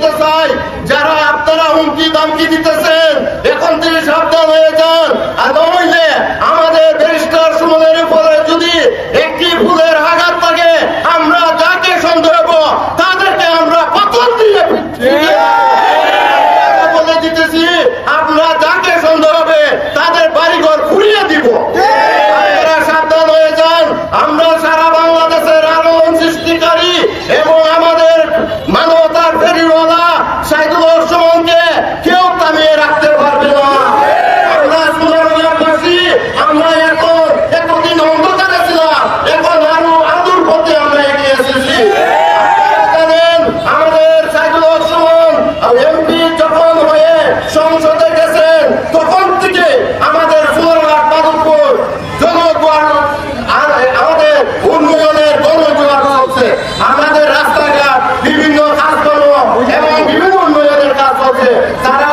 বলতে চাই, যারা আপনারা হুমকি দামকি দিতেছেন এখন থেকে সাবধান হয়ে যান। আর নইলে আমাদের ব্যারিস্টার সুমনের উপরে যদি একটি ফুলের আঘাত থাকে, আমরা যাকে সন্দেহ হবো তাদেরকে আমরা পতন দিয়ে বলে দিতেছি, আমরা যাকে সন্দেহ হবে তাদের বাড়িঘর ঘুরিয়ে দিব। আপনারা সাবধান হয়ে যান। আমরা সারা বাংলাদেশের আলোড়ন সৃষ্টিকারী এবং আমাদের মানবতার ফেরিওয়ালা সাইদুল হক সুমনকে কেউ থামিয়ে রাখতে পারবে না। আমরা সুনামগঞ্জবাসী, আমরা এতদিন অন্ধকারে ছিলাম, এখন আরো আদুর পথে আমরা এগিয়ে এসেছি। আপনারা জানেন আমাদের সাইদুল হক সুমন এমপি যখন হয়ে সংসদে গেছেন তখন থেকে আমাদের ফুলরঘাট মাধবপুর জনজোয়ার, আমাদের উন্নয়নের গণজোয়ার চলছে। আমাদের রাস্তাঘাট বিভিন্ন কাজকর্ম এবং বিভিন্ন উন্নয়নের কাজ চলছে। তারা